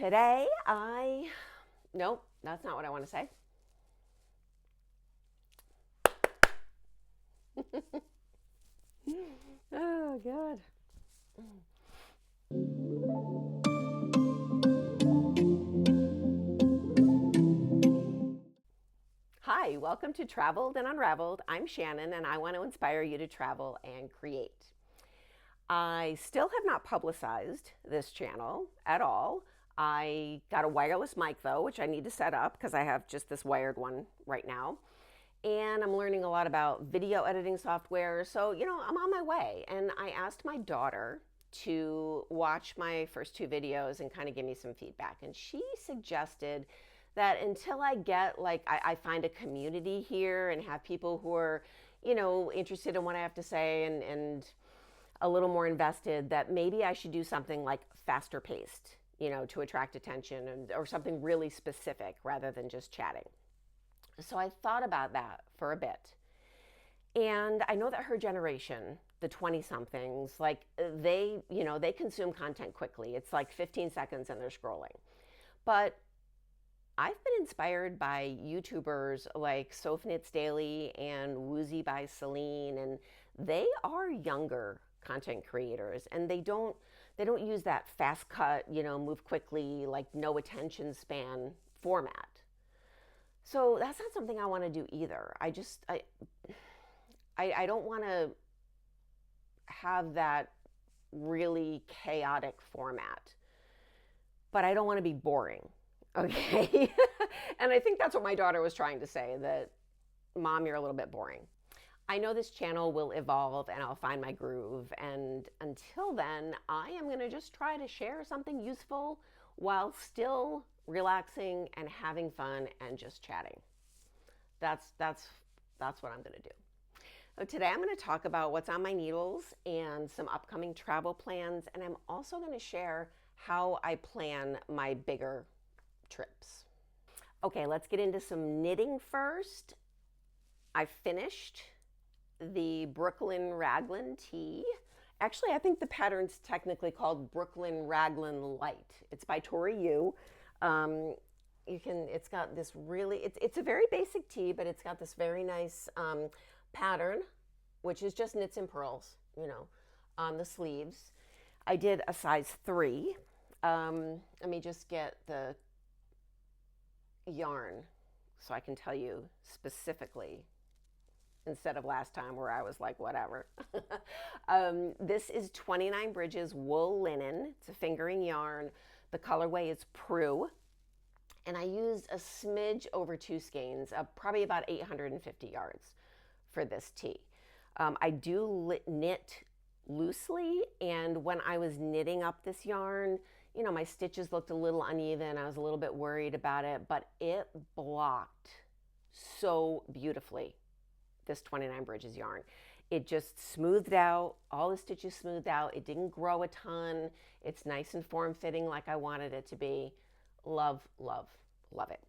Today nope, that's not what I want to say. Oh, God. Hi, welcome to Traveled and Unraveled. I'm Shannon, and I want to inspire you to travel and create. I still have not publicized this channel at all. I got a wireless mic though, which I need to set up because I have just this wired one right now. And I'm learning a lot about video editing software. So, I'm on my way. And I asked my daughter to watch my first two videos and kind of give me some feedback. And she suggested that until I get, I find a community here and have people who are, interested in what I have to say and a little more invested, that maybe I should do something like faster paced, to attract attention or something really specific rather than just chatting. So I thought about that for a bit. And I know that her generation, the 20 somethings, they consume content quickly. It's like 15 seconds and they're scrolling. But I've been inspired by YouTubers like Soph Knits Daily and Woozy by Celine, and they are younger content creators, and they don't use that fast cut, move quickly, like no attention span format. So that's not something I want to do either. I don't want to have that really chaotic format, but I don't want to be boring. Okay. And I think that's what my daughter was trying to say, that Mom, you're a little bit boring. I know this channel will evolve and I'll find my groove. And until then, I am going to just try to share something useful while still relaxing and having fun and just chatting. That's what I'm going to do. So today I'm going to talk about what's on my needles and some upcoming travel plans. And I'm also going to share how I plan my bigger trips. Okay, let's get into some knitting first. I finished the Brooklyn Raglan tee. Actually, I think the pattern's technically called Brooklyn Raglan Light. It's by Tori Yu. It's got this it's a very basic tee, but it's got this very nice pattern, which is just knits and purls, on the sleeves. I did a size 3. Let me just get the yarn so I can tell you specifically, instead of last time where I was like, whatever. This is 29 Bridges wool linen. It's a fingering yarn. The colorway is Prue. And I used a smidge over 2 skeins, probably about 850 yards for this tee. I do knit loosely, and when I was knitting up this yarn, my stitches looked a little uneven. I was a little bit worried about it, but it blocked so beautifully, this 29 Bridges yarn. It just smoothed out, all the stitches smoothed out. It didn't grow a ton. It's nice and form-fitting like I wanted it to be. Love, love, love it.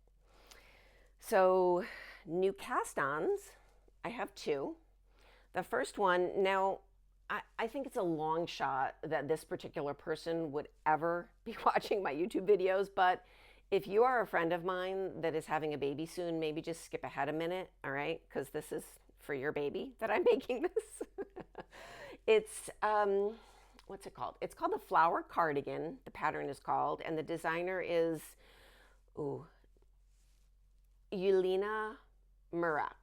So, new cast-ons, I have 2. The first one, now, I think it's a long shot that this particular person would ever be watching my YouTube videos, but if you are a friend of mine that is having a baby soon, maybe just skip ahead a minute, all right? Because this is for your baby that I'm making this. It's, what's it called? It's called the Flower Cardigan, the pattern is called, and the designer is, Yelena Murak.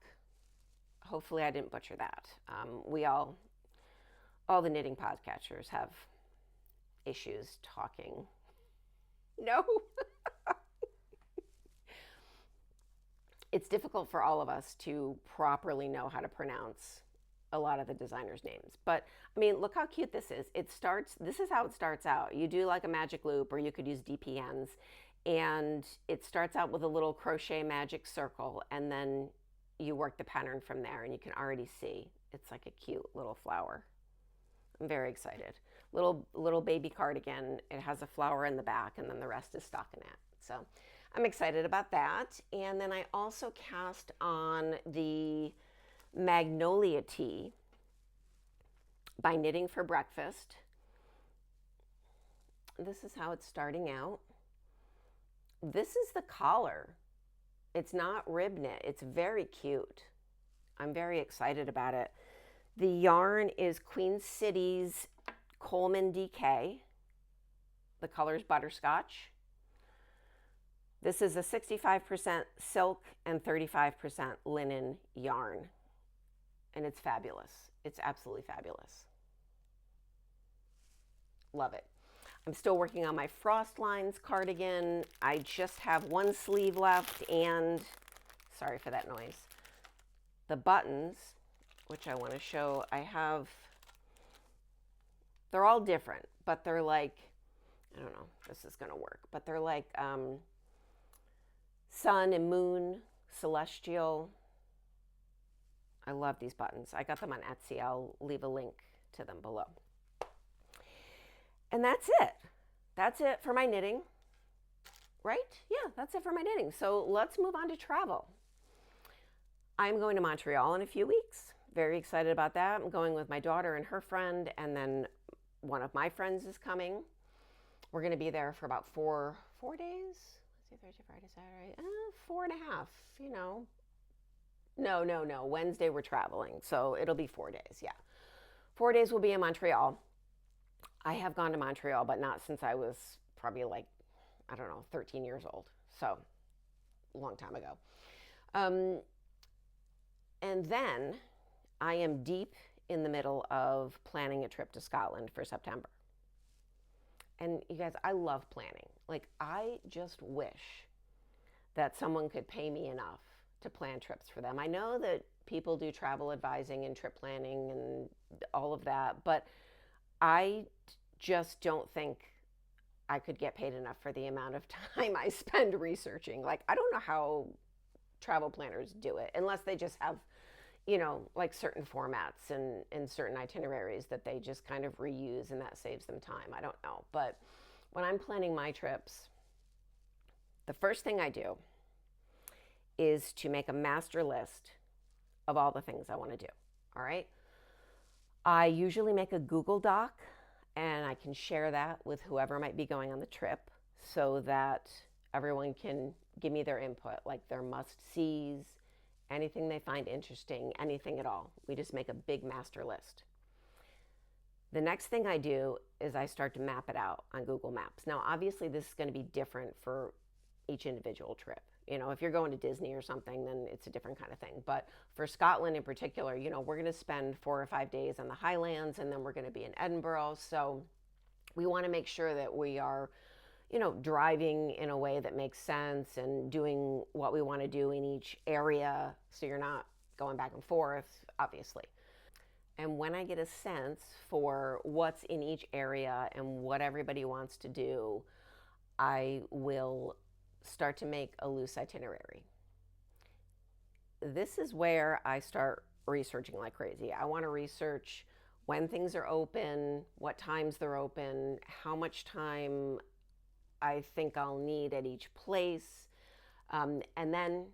Hopefully I didn't butcher that. All the knitting podcasters have issues talking. No. It's difficult for all of us to properly know how to pronounce a lot of the designers' names. But I mean, look how cute this is. This is how it starts out. You do like a magic loop, or you could use DPNs. And it starts out with a little crochet magic circle, and then you work the pattern from there, and you can already see it's like a cute little flower. I'm very excited. Little baby cardigan. It has a flower in the back, and then the rest is stockinette. So I'm excited about that. And then I also cast on the Magnolia Tee by Knitting for Breakfast. This is how it's starting out. This is the collar. It's not rib knit. It's very cute. I'm very excited about it. The yarn is Queen City's Coleman DK. The color is butterscotch. This is a 65% silk and 35% linen yarn. And it's fabulous. It's absolutely fabulous. Love it. I'm still working on my Frost Lines cardigan. I just have one sleeve left, and sorry for that noise. The buttons, which I want to show, they're all different, but they're like, I don't know if this is going to work, but they're like sun and moon, celestial. I love these buttons. I got them on Etsy. I'll leave a link to them below. And that's it. That's it for my knitting, right? Yeah, that's it for my knitting. So let's move on to travel. I'm going to Montreal in a few weeks. Very excited about that. I'm going with my daughter and her friend, and then one of my friends is coming. We're going to be there for about four days. Let's see, Thursday, Friday, Saturday, 4.5, you know. No. Wednesday we're traveling, so it'll be 4 days, yeah. 4 days we'll be in Montreal. I have gone to Montreal, but not since I was probably 13 years old. So, a long time ago. And then I am deep in the middle of planning a trip to Scotland for September. And you guys, I love planning. I just wish that someone could pay me enough to plan trips for them. I know that people do travel advising and trip planning and all of that, but I just don't think I could get paid enough for the amount of time I spend researching. I don't know how travel planners do it, unless they just have, certain formats and certain itineraries that they just kind of reuse, and that saves them time. I don't know. But when I'm planning my trips, the first thing I do is to make a master list of all the things I want to do. All right. I usually make a Google Doc, and I can share that with whoever might be going on the trip so that everyone can give me their input, like their must-sees, anything they find interesting, anything at all. We just make a big master list. The next thing I do is I start to map it out on Google Maps. Now, obviously, this is going to be different for each individual trip. If you're going to Disney or something, then it's a different kind of thing. But for Scotland in particular, we're going to spend 4 or 5 days on the Highlands, and then we're going to be in Edinburgh. So we want to make sure that we are, driving in a way that makes sense and doing what we want to do in each area, so you're not going back and forth, obviously. And when I get a sense for what's in each area and what everybody wants to do, I will start to make a loose itinerary. This is where I start researching like crazy. I want to research when things are open, what times they're open, how much time I think I'll need at each place. And then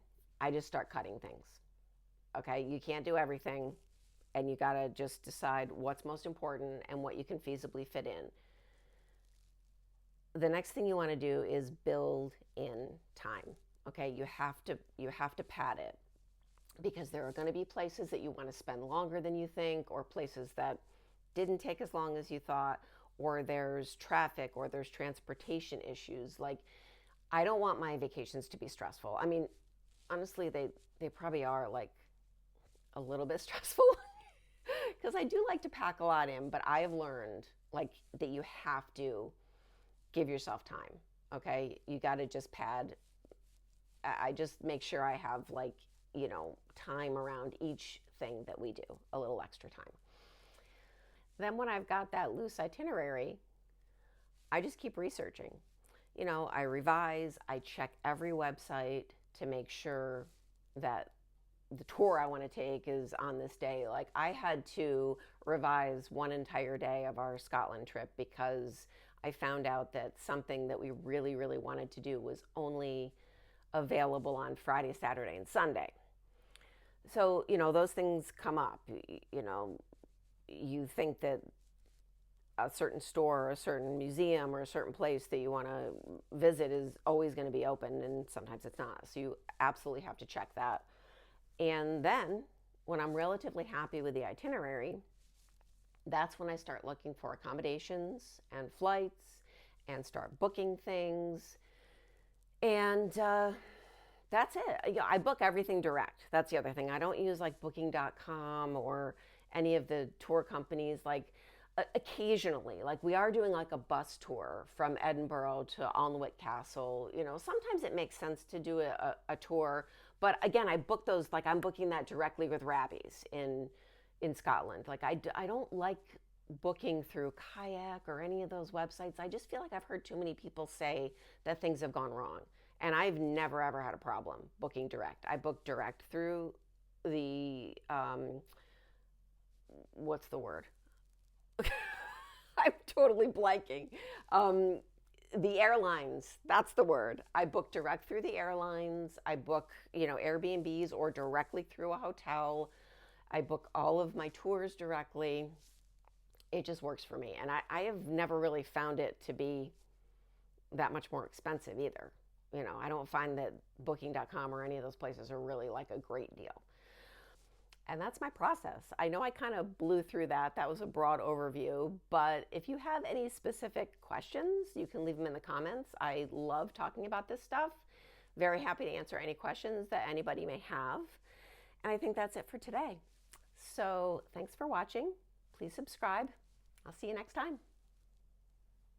I just start cutting things. Okay, you can't do everything, and you got to just decide what's most important and what you can feasibly fit in. The next thing you want to do is build in time. Okay, you have to pad it, because there are going to be places that you want to spend longer than you think, or places that didn't take as long as you thought, or there's traffic, or there's transportation issues. I don't want my vacations to be stressful. I mean, honestly, they probably are a little bit stressful because I do like to pack a lot in, but I have learned that you have to give yourself time. Okay, you got to just pad. I just make sure I have time around each thing that we do, a little extra time. Then when I've got that loose itinerary, I just keep researching. I revise, I check every website to make sure that the tour I want to take is on this day. I had to revise one entire day of our Scotland trip because I found out that something that we really, really wanted to do was only available on Friday, Saturday, and Sunday. So, those things come up. You think that a certain store or a certain museum or a certain place that you want to visit is always going to be open, and sometimes it's not. So you absolutely have to check that. And then when I'm relatively happy with the itinerary, that's when I start looking for accommodations and flights and start booking things. And that's it. Yeah, I book everything direct. That's the other thing. I don't use like booking.com or any of the tour companies. Like occasionally, like we are doing like a bus tour from Edinburgh to Alnwick Castle. You know, sometimes it makes sense to do a tour, but again, I book those, like I'm booking that directly with Rabbies in Scotland. Like I don't like booking through Kayak or any of those websites. I just feel like I've heard too many people say that things have gone wrong. And I've never ever had a problem booking direct. I book direct through the what's the word? I'm totally blanking. Um, the airlines, that's the word. I book direct through the airlines. I book, Airbnbs or directly through a hotel. I book all of my tours directly. It just works for me. And I have never really found it to be that much more expensive either. I don't find that booking.com or any of those places are really like a great deal. And that's my process. I know I kind of blew through that. That was a broad overview. But if you have any specific questions, you can leave them in the comments. I love talking about this stuff. Very happy to answer any questions that anybody may have. And I think that's it for today. So thanks for watching. Please subscribe. I'll see you next time.